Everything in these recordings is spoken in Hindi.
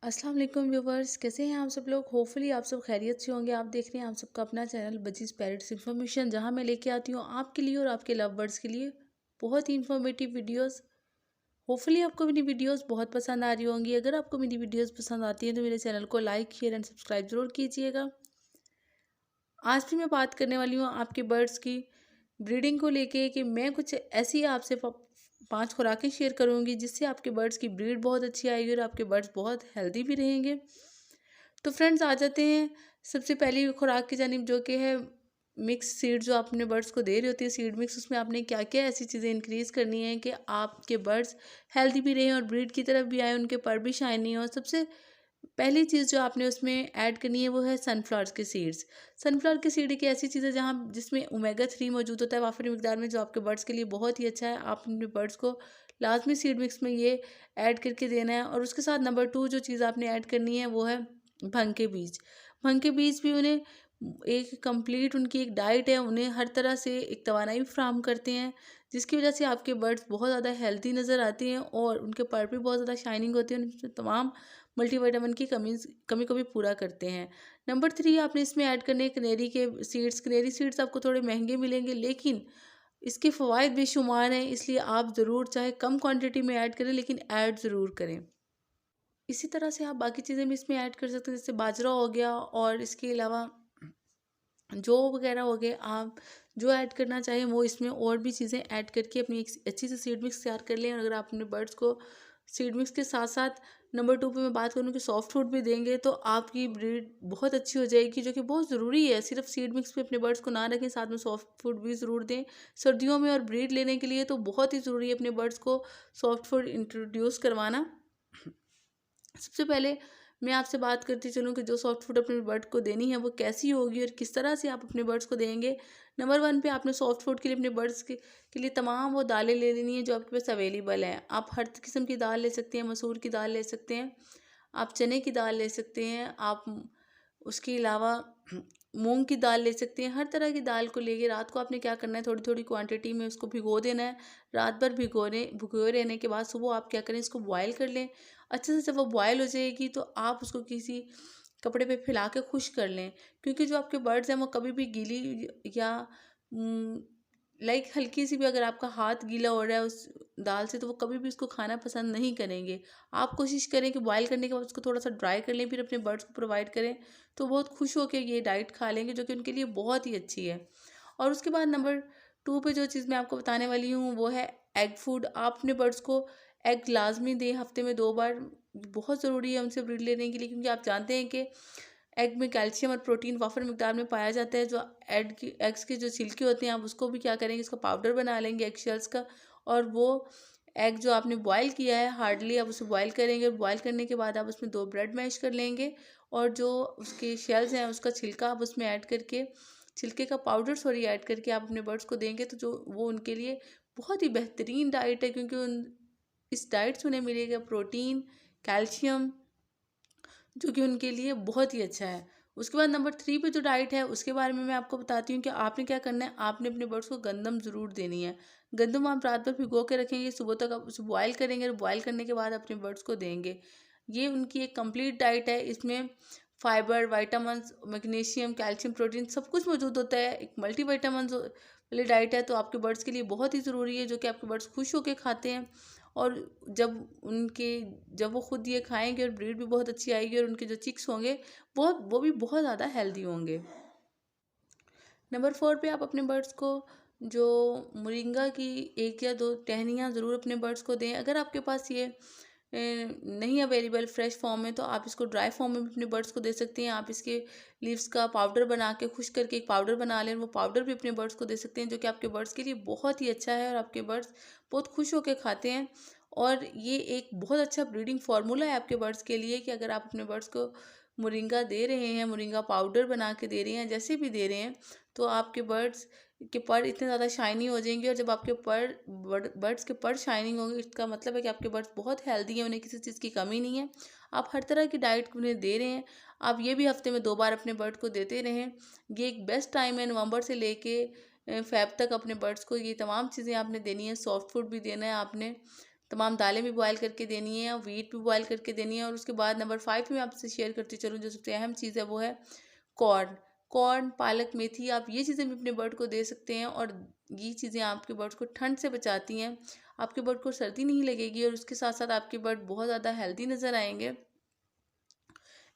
अस्सलाम वालेकुम व्यूवर्स, कैसे हैं आप सब लोग। होपफुली आप सब खैरियत से होंगे। आप देख रहे हैं आप सबका अपना चैनल बजीज़ पैरेट्स इन्फॉर्मेशन, जहां मैं लेके आती हूं आपके लिए और आपके लव बर्ड्स के लिए बहुत ही इन्फॉर्मेटिव वीडियोस। होपफुली आपको मेरी वीडियोस बहुत पसंद आ रही होंगी। अगर आपको मेरी वीडियोस पसंद आती हैं तो मेरे चैनल को लाइक शेयर एंड सब्सक्राइब ज़रूर कीजिएगा। आज भी मैं बात करने वाली हूँ आपके बर्ड्स की ब्रीडिंग को लेके कि मैं कुछ ऐसी आपसे 5 खुराकें शेयर करूँगी जिससे आपके बर्ड्स की ब्रीड बहुत अच्छी आएगी और आपके बर्ड्स बहुत हेल्दी भी रहेंगे। तो फ्रेंड्स आ जाते हैं सबसे पहली खुराक की जानिब, जो कि है मिक्स सीड। जो आप अपने बर्ड्स को दे रही होती है सीड मिक्स, उसमें आपने क्या क्या ऐसी चीज़ें इंक्रीज़ करनी है कि आपके बर्ड्स हेल्दी भी रहें और ब्रीड की तरफ भी आए, उनके पर भी शाइनी हो। सबसे पहली चीज़ जो आपने उसमें ऐड करनी है वो है सनफ्लावर्स के सीड्स। सनफ्लावर के सीड एक ऐसी चीज़ है जहाँ जिसमें ओमेगा 3 मौजूद होता है वाफरी मिकदार में, जो आपके बर्ड्स के लिए बहुत ही अच्छा है। आप अपने बर्ड्स को लाजमी सीड मिक्स में ये ऐड करके देना है। और उसके साथ नंबर 2 जो चीज़ आपने ऐड करनी है वो है भंग के बीज। भंग के बीज भी उन्हें एक कंप्लीट उनकी एक डाइट है, उन्हें हर तरह से एक तवानाई भी फ्राहम करते हैं, जिसकी वजह से आपके बर्ड्स बहुत ज़्यादा हेल्दी नज़र आते हैं और उनके पर भी बहुत ज़्यादा शाइनिंग होती है। उनमें तमाम मल्टीविटामिन की कमी को भी पूरा करते हैं। नंबर 3 आपने इसमें ऐड करने कनेरी के सीड्स। कनेरी सीड्स आपको थोड़े महंगे मिलेंगे, लेकिन इसके फ़वाइद बेशुमार हैं, इसलिए आप ज़रूर चाहे कम क्वांटिटी में ऐड करें, लेकिन ऐड ज़रूर करें। इसी तरह से आप बाकी चीज़ें भी इसमें ऐड कर सकते हैं, जैसे बाजरा हो गया और इसके अलावा जौ वगैरह हो गए। आप जो ऐड करना चाहें वो इसमें और भी चीज़ें ऐड करके अपनी एक अच्छी सी सीड मिक्स तैयार कर लें। और अगर आप अपने बर्ड्स को सीड मिक्स के साथ साथ नंबर 2 पे मैं बात करूँ कि सॉफ्ट फूड भी देंगे तो आपकी ब्रीड बहुत अच्छी हो जाएगी, जो कि बहुत ज़रूरी है। सिर्फ सीड मिक्स पे अपने बर्ड्स को ना रखें, साथ में सॉफ्ट फूड भी ज़रूर दें सर्दियों में। और ब्रीड लेने के लिए तो बहुत ही ज़रूरी है अपने बर्ड्स को सॉफ्ट फूड इंट्रोड्यूस करवाना। सबसे पहले मैं आपसे बात करती चलूँ कि जो सॉफ्ट फूड अपने बर्ड को देनी है वो कैसी होगी और किस तरह से आप अपने बर्ड्स को देंगे। नंबर 1 पे आपने सॉफ्ट फूड के लिए अपने बर्ड्स के लिए तमाम वो दालें ले लेनी है जो आपके पास अवेलेबल हैं। आप हर किस्म की दाल ले सकते हैं, मसूर की दाल ले सकते हैं, आप चने की दाल ले सकते हैं, आप उसके अलावा मूंग की दाल ले सकते हैं। हर तरह की दाल को लेके रात को आपने क्या करना है, थोड़ी थोड़ी क्वांटिटी में उसको भिगो देना है। रात भर भिगोए रहने के बाद सुबह आप क्या करें, इसको बॉयल कर लें अच्छे से। जब वो बॉयल हो जाएगी तो आप उसको किसी कपड़े पे फैला के खुश कर लें, क्योंकि जो आपके बर्ड्स हैं वो कभी भी गीली या हल्की सी भी अगर आपका हाथ गीला हो रहा है उस दाल से, तो वो कभी भी उसको खाना पसंद नहीं करेंगे। आप कोशिश करें कि बॉयल करने के बाद उसको थोड़ा सा ड्राई कर लें, फिर अपने बर्ड्स को प्रोवाइड करें, तो बहुत खुश होकर ये डाइट खा लेंगे, जो कि उनके लिए बहुत ही अच्छी है। और उसके बाद नंबर 2 पे जो चीज़ मैं आपको बताने वाली हूँ वो है एग फूड। आप अपने बर्ड्स को एग लाजमी दें, हफ्ते में 2 बार। बहुत ज़रूरी है उनसे ब्रीड लेने के लिए, क्योंकि आप जानते हैं कि एग में कैल्शियम और प्रोटीन वाफर मिकदार में पाया जाता है। जो एग्स के जो छिलके होते हैं आप उसको भी क्या करेंगे, इसका पाउडर बना लेंगे एग शेल्स का। और वो एग जो आपने बॉयल किया है हार्डली आप उसे बॉयल करेंगे, और बॉयल करने के बाद आप उसमें 2 ब्रेड मैश कर लेंगे, और जो उसके शेल्स हैं उसका छिलका आप उसमें ऐड करके, छिलके का पाउडर ऐड करके आप अपने बर्ड्स को देंगे, तो जो वो उनके लिए बहुत ही बेहतरीन डाइट है, क्योंकि उन इस डाइट से उन्हें मिलेगा प्रोटीन, कैल्शियम, जो कि उनके लिए बहुत ही अच्छा है। उसके बाद नंबर 3 पे जो डाइट है उसके बारे में मैं आपको बताती हूँ कि आपने क्या करना है। आपने अपने बर्ड्स को गंदम ज़रूर देनी है। गंदम आप रात भर भिगो के रखेंगे, सुबह तक आप उसे बॉयल करेंगे और बॉयल करने के बाद अपने बर्ड्स को देंगे। ये उनकी एक कंप्लीट डाइट है। इसमें fibre, vitamins, magnesium, calcium, protein सब कुछ मौजूद होता है। एक मल्टीविटामिन्स वाली डाइट है, तो आपके बर्ड्स के लिए बहुत ही ज़रूरी है, जो कि आपके बर्ड्स खुश होकर खाते हैं। और जब उनके जब वो खुद ये खाएंगे और ब्रीड भी बहुत अच्छी आएगी, और उनके जो चिक्स होंगे वो भी बहुत ज़्यादा हेल्दी होंगे। नंबर 4 पे आप अपने बर्ड्स को जो मोरिंगा की 1 या 2 टहनियाँ ज़रूर अपने बर्ड्स को दें। अगर आपके पास ये नहीं अवेलेबल फ्रेश फॉर्म में, तो आप इसको ड्राई फॉर्म में भी अपने बर्ड्स को दे सकते हैं। आप इसके लीव्स का पाउडर बना के खुश करके एक पाउडर बना लें, वो पाउडर भी अपने बर्ड्स को दे सकते हैं, जो कि आपके बर्ड्स के लिए बहुत ही अच्छा है और आपके बर्ड्स बहुत खुश होकर खाते हैं। और ये एक बहुत अच्छा ब्रीडिंग फार्मूला है आपके बर्ड्स के लिए, कि अगर आप अपने बर्ड्स को मोरिंगा दे रहे हैं, मोरिंगा पाउडर बना के दे रहे हैं, जैसे भी दे रहे हैं, तो आपके बर्ड्स के पर इतने ज़्यादा शाइनी हो जाएंगे। और जब आपके बर्ड्स के पर शाइनिंग होंगे, इसका मतलब है कि आपके बर्ड्स बहुत हेल्दी हैं, उन्हें किसी चीज़ की कमी नहीं है। आप हर तरह की डाइट उन्हें दे रहे हैं। आप ये भी हफ्ते में 2 बार अपने बर्ड को देते रहें। ये एक बेस्ट टाइम है, नवंबर से लेके फ़ेब तक अपने बर्ड्स को ये तमाम चीज़ें आपने देनी है। सॉफ्ट फूड भी देना है आपने, तमाम दालें भी बॉयल करके देनी है और वीट भी बॉयल करके देनी है। और उसके बाद नंबर 5 में आपसे शेयर करती चलूँ जो सबसे अहम चीज़ है वो है कॉर्न। कॉर्न, पालक, मेथी, आप ये चीज़ें भी अपने बर्ड को दे सकते हैं और ये चीज़ें आपके बर्ड को ठंड से बचाती हैं। आपके बर्ड को सर्दी नहीं लगेगी और उसके साथ साथ आपके बर्ड बहुत ज़्यादा हेल्दी नज़र आएंगे।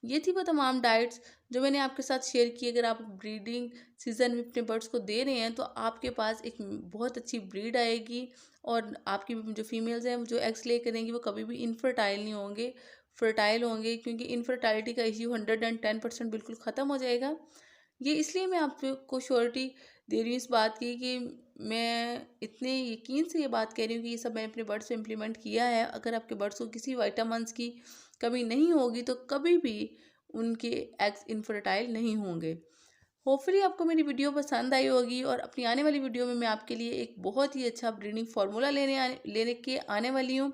ये थी वो तमाम डाइट्स जो मैंने आपके साथ शेयर की। अगर आप ब्रीडिंग सीजन में अपने बर्ड्स को दे रहे हैं तो आपके पास एक बहुत अच्छी ब्रीड आएगी और आपकी जो फीमेल्स हैं जो एग्स ले करेंगी वो कभी भी इनफर्टाइल नहीं होंगे, फर्टाइल होंगे, क्योंकि इनफर्टाइलिटी का इश्यू 110% बिल्कुल ख़त्म हो जाएगा। ये इसलिए मैं आपको श्योरिटी दे रही हूँ इस बात की कि मैं इतने यकीन से ये बात कह रही हूँ कि ये सब मैंने अपने बर्ड्स में इम्प्लीमेंट किया है। अगर आपके बर्ड्स को किसी विटामिन्स की कमी नहीं होगी तो कभी भी उनके एग्स इनफर्टाइल नहीं होंगे। होपफुली आपको मेरी वीडियो पसंद आई होगी और अपनी आने वाली वीडियो में मैं आपके लिए एक बहुत ही अच्छा ब्रीडिंग फार्मूला लेने के आने वाली हूँ।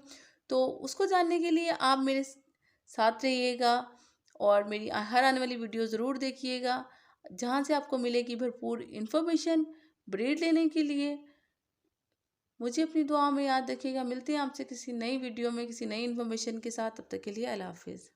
तो उसको जानने के लिए आप मेरे साथ रहिएगा और मेरी हर आने वाली वीडियो ज़रूर देखिएगा, जहाँ से आपको मिलेगी भरपूर इन्फॉर्मेशन ब्रीड लेने के लिए। मुझे अपनी दुआ में याद रखिएगा। मिलते हैं आपसे किसी नई वीडियो में किसी नई इन्फॉर्मेशन के साथ। तब तक के लिए अल्लाह हाफिज़।